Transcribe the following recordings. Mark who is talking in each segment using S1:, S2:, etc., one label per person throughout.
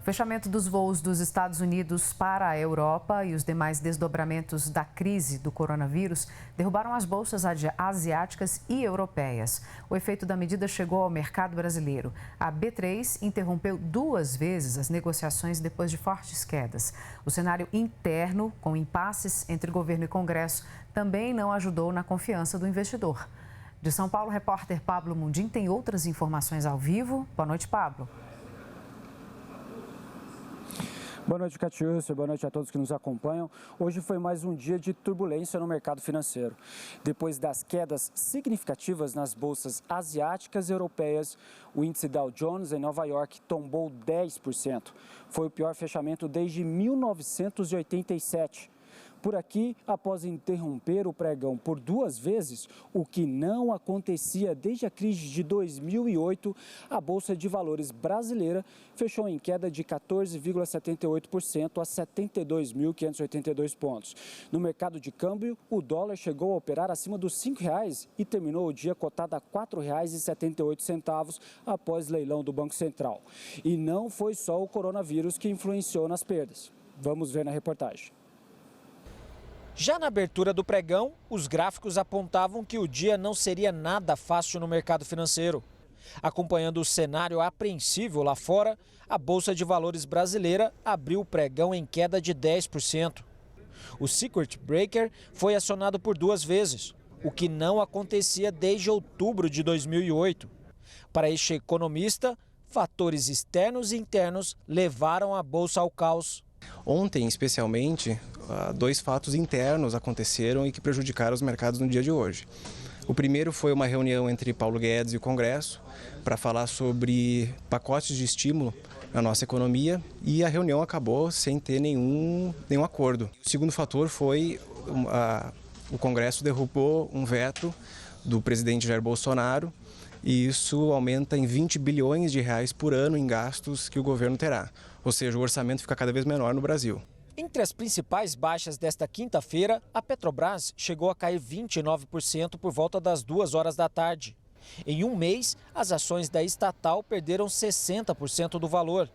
S1: fechamento dos voos dos Estados Unidos para a Europa e os demais desdobramentos da crise do coronavírus derrubaram as bolsas asiáticas e europeias. O efeito da medida chegou ao mercado brasileiro. A B3 interrompeu 2 vezes as negociações depois de fortes quedas. O cenário interno, com impasses entre governo e Congresso, também não ajudou na confiança do investidor. De São Paulo, o repórter Pablo Mundim tem outras informações ao vivo. Boa noite, Pablo.
S2: Boa noite, Catiúcia. Boa noite a todos que nos acompanham. Hoje foi mais um dia de turbulência no mercado financeiro. Depois das quedas significativas nas bolsas asiáticas e europeias, o índice Dow Jones em Nova York tombou 10%. Foi o pior fechamento desde 1987. Por aqui, após interromper o pregão por 2 vezes, o que não acontecia desde a crise de 2008, a Bolsa de Valores brasileira fechou em queda de 14,78% a 72.582 pontos. No mercado de câmbio, o dólar chegou a operar acima dos R$ 5,00 e terminou o dia cotado a R$ 4,78 após leilão do Banco Central. E não foi só o coronavírus que influenciou nas perdas. Vamos ver na reportagem.
S3: Já na abertura do pregão, os gráficos apontavam que o dia não seria nada fácil no mercado financeiro. Acompanhando o cenário apreensivo lá fora, a Bolsa de Valores brasileira abriu o pregão em queda de 10%. O Circuit Breaker foi acionado por 2 vezes, o que não acontecia desde outubro de 2008. Para este economista, fatores externos e internos levaram a Bolsa ao caos.
S4: Ontem, especialmente, 2 fatos internos aconteceram e que prejudicaram os mercados no dia de hoje. O primeiro foi uma reunião entre Paulo Guedes e o Congresso para falar sobre pacotes de estímulo na nossa economia e a reunião acabou sem ter nenhum acordo. O segundo fator foi o Congresso derrubou um veto do presidente Jair Bolsonaro e isso aumenta em 20 bilhões de reais por ano em gastos que o governo terá. Ou seja, o orçamento fica cada vez menor no Brasil.
S3: Entre as principais baixas desta quinta-feira, a Petrobras chegou a cair 29% por volta das 2 horas da tarde. Em um mês, as ações da estatal perderam 60% do valor.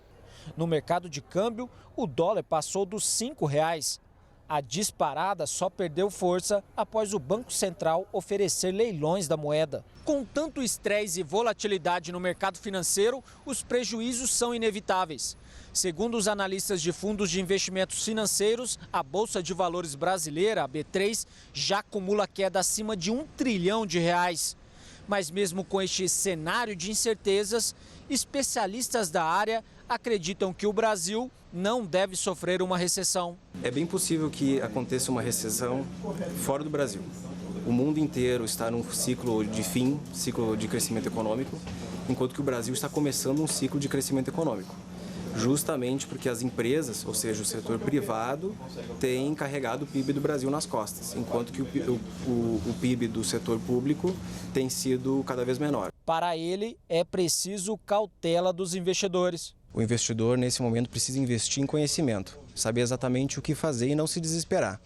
S3: No mercado de câmbio, o dólar passou dos R$ 5,00. A disparada só perdeu força após o Banco Central oferecer leilões da moeda. Com tanto estresse e volatilidade no mercado financeiro, os prejuízos são inevitáveis. Segundo os analistas de fundos de investimentos financeiros, a Bolsa de Valores brasileira, a B3, já acumula queda acima de R$ 1 trilhão. Mas mesmo com este cenário de incertezas, especialistas da área acreditam que o Brasil não deve sofrer uma recessão.
S4: É bem possível que aconteça uma recessão fora do Brasil. O mundo inteiro está num ciclo de crescimento econômico, enquanto que o Brasil está começando um ciclo de crescimento econômico. Justamente porque as empresas, ou seja, o setor privado, tem carregado o PIB do Brasil nas costas, enquanto que o PIB do setor público tem sido cada vez menor.
S3: Para ele, é preciso cautela dos investidores.
S4: O investidor, nesse momento, precisa investir em conhecimento, saber exatamente o que fazer e não se desesperar.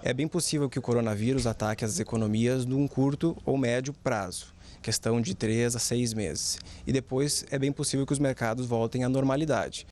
S4: É bem possível que o coronavírus ataque as economias num curto ou médio prazo, questão de 3 a 6 meses. E depois é bem possível que os mercados voltem à normalidade.